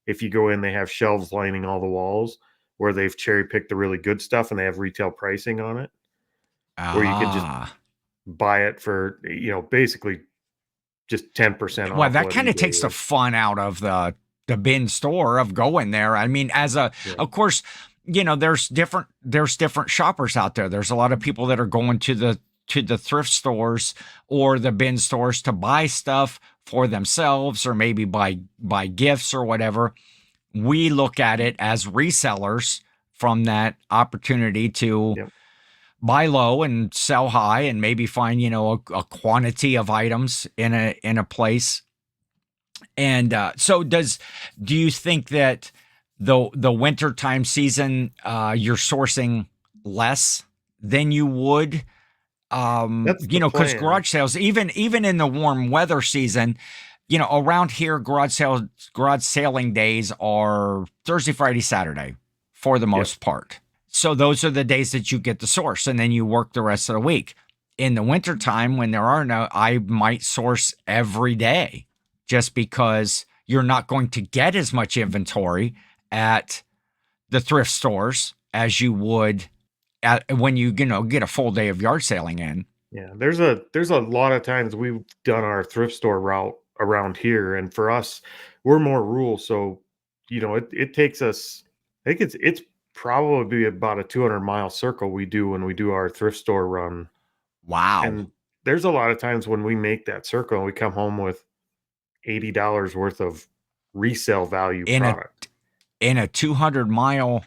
if you go in, they have shelves lining all the walls where they've cherry picked the really good stuff and they have retail pricing on it where you can just ah, buy it for, basically just 10% well, off that what kind of eBay takes the is. fun out of the bin store of going there. I mean, Yeah. of course, you know, there's different shoppers out there. There's a lot of people that are going to the thrift stores or the bin stores to buy stuff for themselves or maybe buy gifts or whatever. We look at it as resellers from that opportunity to Yep. buy low and sell high and maybe find, you know, a quantity of items in a place. And so do you think that the wintertime season you're sourcing less than you would, That's you the know, because plan. garage sales, even in the warm weather season, you know, around here, garage sailing days are Thursday, Friday, Saturday for the Yep. most part. So those are the days that you get the source, and then you work the rest of the week. In the wintertime, when there are no, I might source every day just because you're not going to get as much inventory at the thrift stores as you would when you know, get a full day of yard sailing in. Yeah, there's a lot of times we've done our thrift store route around here, and for us, we're more rural, so it takes us. I think it's probably about a 200-mile circle we do when we do our thrift store run, Wow. and there's a lot of times when we make that circle and we come home with $80 worth of resale value In a product. 200-mile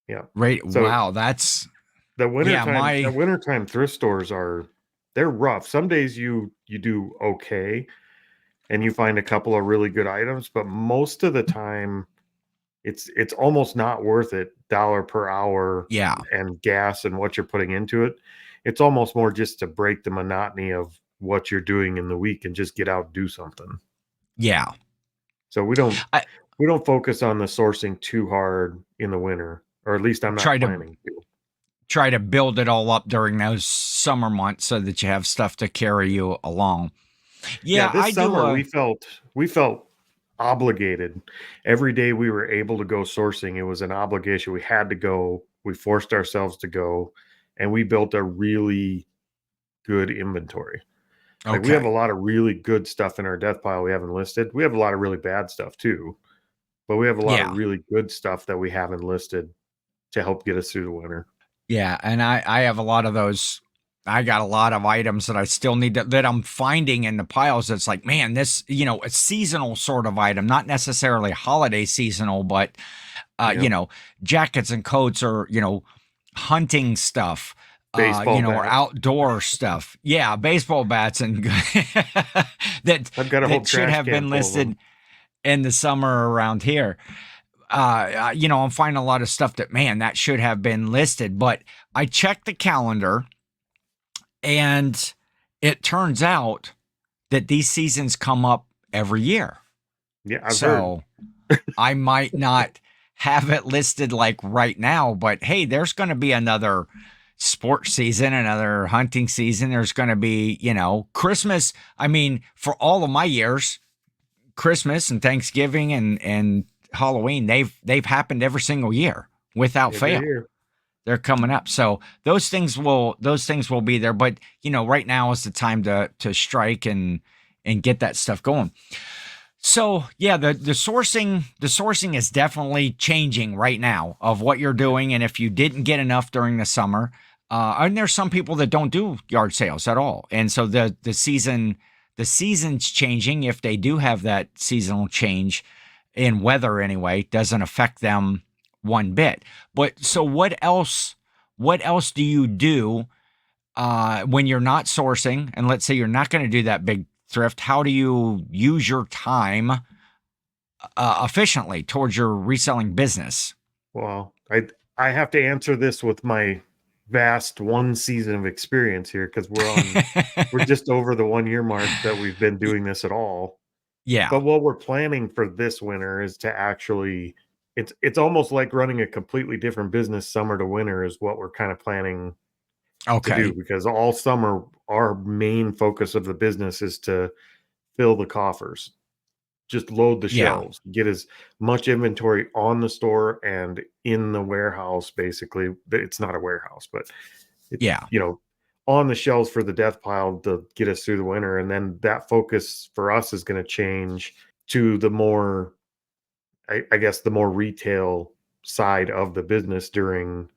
Yeah, rate. so Wow, that's the yeah, wintertime thrift stores they're rough. Some days you do okay and you find a couple of really good items, but most of the time it's almost not worth it dollar per hour yeah, and gas and what you're putting into it. It's almost more just to break the monotony of what you're doing in the week and just get out and do something. yeah. So I we don't focus on the sourcing too hard in the winter, or at least I'm not try to planning to. build it all up during those summer months so that you have stuff to carry you along. Yeah, Yeah, I this do. summer we felt obligated. Every day we were able to go sourcing, it was an obligation. We had to go. We forced ourselves to go, and we built a really good inventory. Like we have a Okay. lot of really good stuff in our death pile we haven't listed. We have a lot of really bad stuff too, but we have a lot of Yeah. really good stuff that we haven't listed to help get us through the winter. Yeah, and I have a lot of those. I got a lot of items that I still need that I'm finding in the piles. That's like, man, this, you know, a seasonal sort of item, not necessarily holiday seasonal, but Yeah, jackets and coats, or, you know, hunting stuff, baseball or bats. outdoor stuff. Yeah, baseball bats and that I've got a whole should trash have can been full of them. listed in the summer around here. I'm finding a lot of stuff that, man, that should have been listed. But I checked the calendar, and it turns out that these seasons come up every year. Yeah, I've heard. So I might not have it listed like right now, but hey, there's going to be another sports season, another hunting season. There's going to be, Christmas. I mean, for all of my years, Christmas and Thanksgiving and Halloween, they've happened every single year without Yeah, they're fail. here. They're coming up. So those things will be there. But right now is the time to strike and get that stuff going. So yeah, the sourcing is definitely changing right now of what you're doing. And if you didn't get enough during the summer, and there's some people that don't do yard sales at all. And so the season's changing. If they do have that seasonal change in weather anyway, doesn't affect them one bit. But so what else do you do when you're not sourcing? And let's say you're not going to do that big thrift. How do you use your time efficiently towards your reselling business? Well, I have to answer this with my vast one season of experience here, because we're just over the 1 year mark that we've been doing this at all. Yeah. But what we're planning for this winter is to actually, it's almost like running a completely different business. Summer to winter is what we're kind of planning to do, Okay. because all summer our main focus of the business is to fill the coffers, just load the Yeah. shelves, get as much inventory on the store and in the warehouse. Basically, it's not a warehouse, but Yeah. on the shelves for the death pile to get us through the winter. And then that focus for us is going to change to the more, I guess, the more retail side of the business during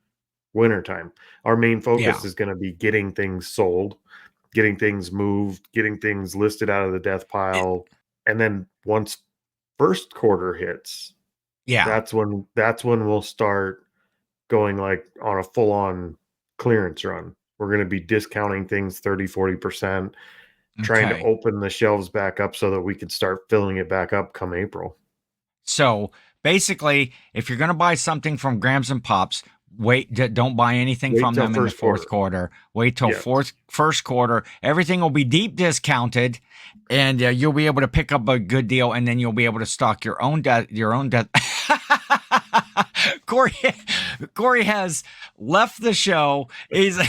wintertime. Our main Yeah. focus is going to be getting things sold, getting things moved, getting things listed out of the death It- pile. And then once first quarter hits, yeah. that's when we'll start going like on a full on clearance run. We're going to be discounting things 30-40%, trying to Okay. open the shelves back up so that we can start filling it back up come April. So basically, if you're going to buy something from Grams and Pops, don't buy anything Wait from till them in the first fourth quarter. quarter. Wait till Yes. first quarter. Everything will be deep discounted, and you'll be able to pick up a good deal, and then you'll be able to stock your own death. Cory, Cory has left the show. He's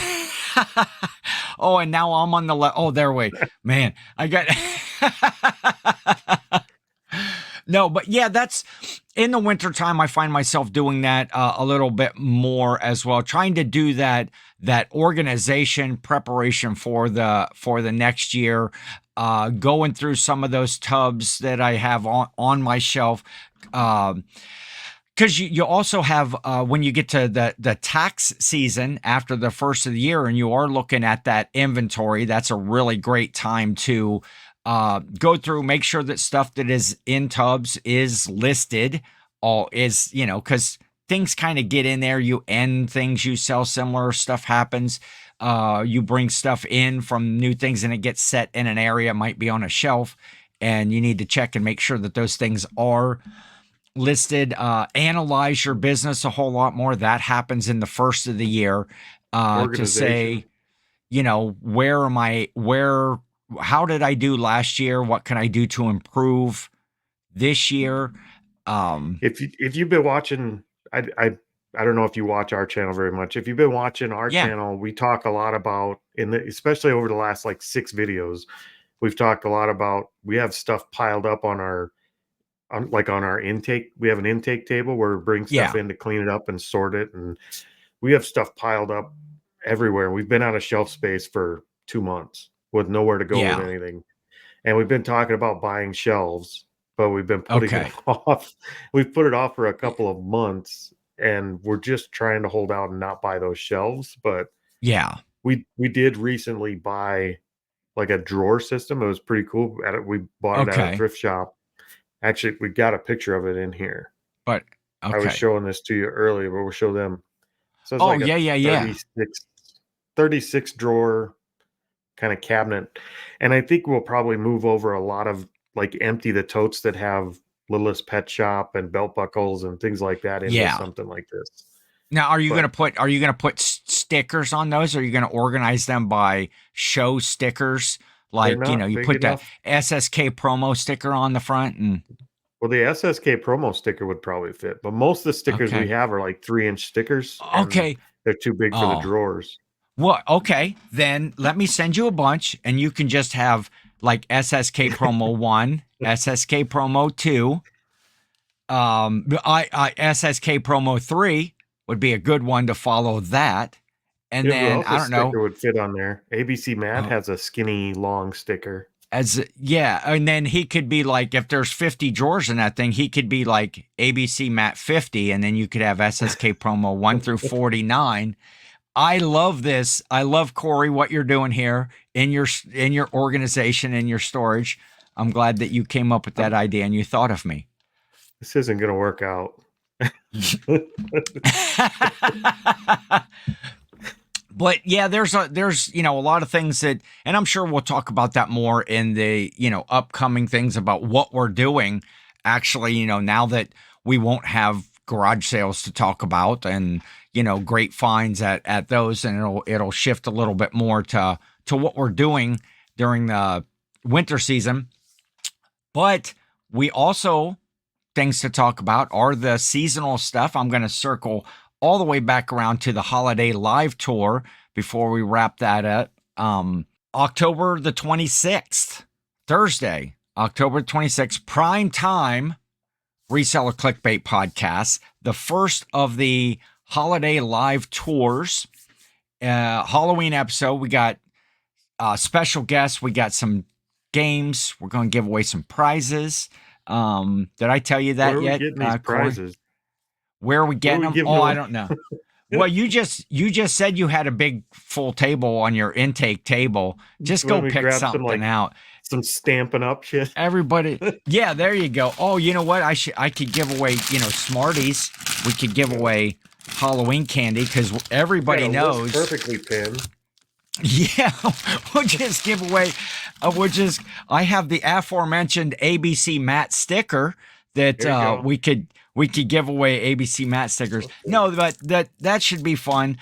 oh, and now I'm on the left. Oh, there we, man. I got. No, but yeah, that's in the wintertime. I find myself doing that a little bit more as well, trying to do that organization preparation for the next year, going through some of those tubs that I have on my shelf. Because you also have when you get to the tax season after the first of the year, and you are looking at that inventory, that's a really great time to go through, make sure that stuff that is in tubs is listed. All is, because things kind of get in there. You end things, you sell similar stuff happens. You bring stuff in from new things, and it gets set in an area, it might be on a shelf, and you need to check and make sure that those things are listed. Analyze your business a whole lot more. That happens in the first of the year, to Organization. say, how did I do last year? What can I do to improve this year? If you've been watching, I don't know if you watch our channel very much. If you've been watching our Yeah, channel, we talk a lot about, especially over the last like 6 videos, we've talked a lot about, we have stuff piled up on our intake. We have an intake table where we bring stuff yeah, in to clean it up and sort it, and we have stuff piled up everywhere. We've been out of shelf space for 2 months with nowhere to go with yeah. anything. And we've been talking about buying shelves, but we've been putting it Okay. off. We've put it off for a couple of months, and we're just trying to hold out and not buy those shelves. But Yeah. we did recently buy like a drawer system. It was pretty cool. We bought it at a Okay. thrift shop. Actually, we got a picture of it in here. But I was okay. showing this to you earlier, but we'll show them. So it's Oh, like a yeah, yeah, yeah. 36 drawer kind of cabinet. And I think we'll probably move over a lot of, like, empty the totes that have Littlest Pet Shop and belt buckles and things like that into something like this. Now, are you going to put stickers on those? Or are you going to organize them by show stickers? Like, you put enough. The SSKPromo sticker on the front and. Well, the SSKPromo sticker would probably fit, but most of the stickers we have are like 3-inch stickers. Okay. They're too big for the drawers. Well, okay. Then let me send you a bunch and you can just have like SSKPromo 1, SSKPromo 2, SSKPromo 3 would be a good one to follow that. And then I don't know. Sticker would fit on there. ABC Matt has a skinny long sticker. And then he could be like, if there's 50 drawers in that thing, he could be like ABC Matt 50, and then you could have SSKPromo 1 through 49. I love this. I love, Cory, what you're doing here in your organization, in your storage. I'm glad that you came up with that idea and you thought of me. This isn't going to work out. But yeah, there's a lot of things that, and I'm sure we'll talk about that more in the, upcoming things about what we're doing. Actually, now that we won't have garage sales to talk about and, great finds at those, and it'll shift a little bit more to what we're doing during the winter season. But we also, things to talk about are the seasonal stuff. I'm going to circle all the way back around to the holiday live tour before we wrap that up. October the 26th, Thursday, October 26th, prime time Reseller Clickbait podcast, the first of the holiday live tours, Halloween episode. We got special guests. We got some games. We're going to give away some prizes. Did I tell you that yet? Getting these prizes? Where are we getting them? I don't know. Well, you just said you had a big full table on your intake table. Just go pick something out. Some Stampin' Up shit. Everybody, yeah, there you go. Oh, you know what? I could give away, Smarties. We could give away Halloween candy because everybody knows. Perfectly pinned. Yeah, we'll just give away. I have the aforementioned ABC Matt sticker that we could give away ABC Matt stickers. No, but that should be fun.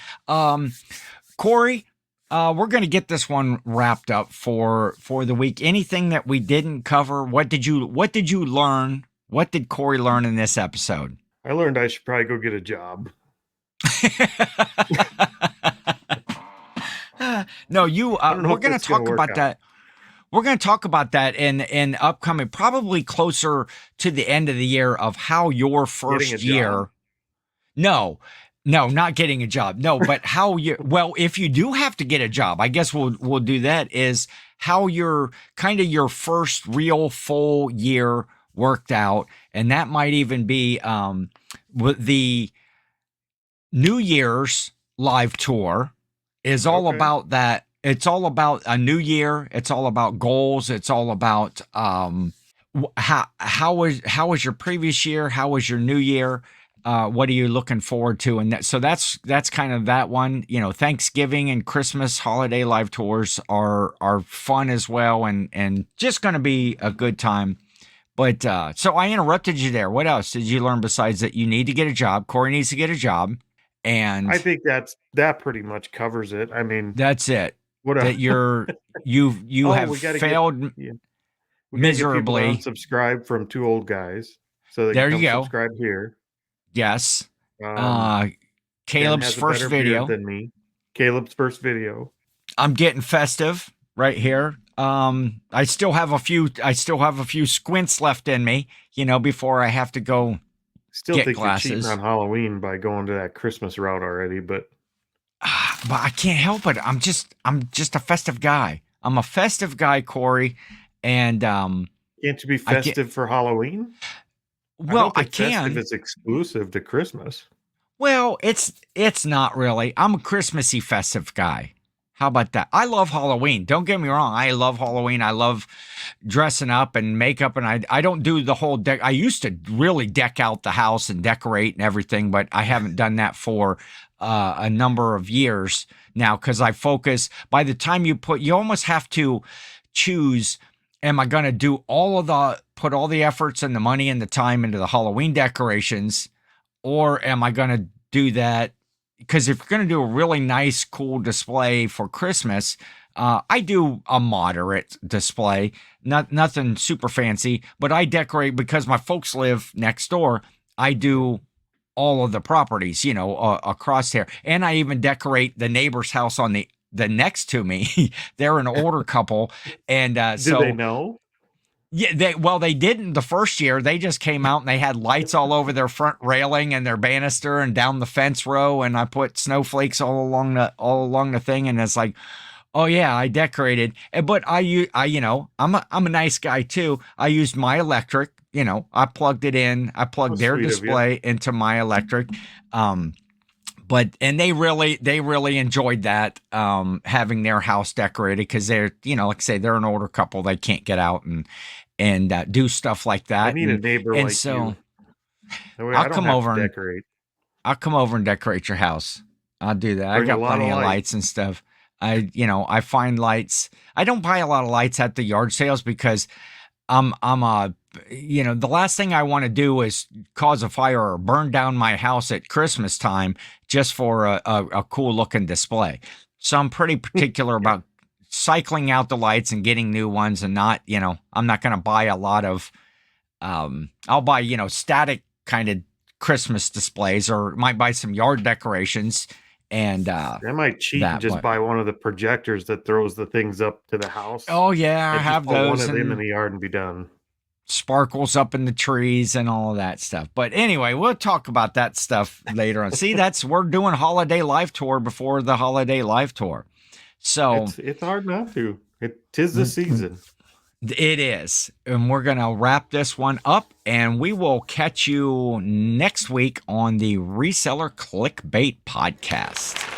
Cory, we're going to get this one wrapped up for the week. Anything that we didn't cover? What did you learn? What did Cory learn in this episode? I learned I should probably go get a job. No, we're going to talk about that. We're going to talk about that in upcoming, probably closer to the end of the year, of how your first year. No, not getting a job. No, but how you, well, if you do have to get a job, I guess we'll do that, is how your first real full year worked out. And that might even be with the New Year's live tour is all about that. It's all about a new year. It's all about goals. It's all about how was your previous year? How was your new year? What are you looking forward to? And so that's kind of that one. Thanksgiving and Christmas holiday live tours are fun as well, and just going to be a good time. But so I interrupted you there. What else did you learn besides that you need to get a job? Cory needs to get a job, and I think that pretty much covers it. I mean, that's it. That you have failed miserably. Unsubscribe from two old guys, so they there can you go. Subscribe here. Yes. Caleb's first video than me. Caleb's first video. I'm getting festive right here. I still have a few squints left in me, before I have to go. Still get think glasses. You're cheating on Halloween by going to that Christmas route already, but I can't help it. I'm just a festive guy. I'm a festive guy, Cory, and can't you be festive for Halloween? Well, I can. Festive is exclusive to Christmas. Well, it's not really. I'm a Christmassy festive guy. How about that? I love Halloween. Don't get me wrong. I love Halloween. I love dressing up and makeup, and I don't do the whole deck. I used to really deck out the house and decorate and everything, but I haven't done that for a number of years now because I focus. By the time you almost have to choose am I going to do put all the efforts and the money and the time into the Halloween decorations, or am I going to do that? Because if you're going to do a really nice, cool display for Christmas, I do a moderate display, nothing super fancy, but I decorate because my folks live next door. I do all of the properties, across there. And I even decorate the neighbor's house on the next to me. They're an older couple. And Do they know? Yeah, they didn't the first year. They just came out and they had lights all over their front railing and their banister and down the fence row. And I put snowflakes all along the thing. And it's like, oh yeah, I decorated. But I'm a nice guy too. I used my electric. I plugged it in. I plugged their display into my electric. But they really enjoyed that, having their house decorated, because they're, like I say, they're an older couple. They can't get out and do stuff like that. I need a neighbor like you. I'll come over and decorate. I'll come over and decorate your house. I'll do that. I got plenty of lights and stuff. I find lights. I don't buy a lot of lights at the yard sales because the last thing I want to do is cause a fire or burn down my house at Christmas time just for a cool looking display. So I'm pretty particular about cycling out the lights and getting new ones, and not, I'm not going to buy a lot of, I'll buy, static kind of Christmas displays, or might buy some yard decorations. And I might cheat and just buy one of the projectors that throws the things up to the house. Oh yeah, I have those. One of them in the yard and be done. Sparkles up in the trees and all of that stuff. But anyway, we'll talk about that stuff later on. See, we're doing holiday live tour before the holiday live tour. So it's hard not to. Tis the season. It is. And we're going to wrap this one up, and we will catch you next week on the Reseller Clickbait podcast.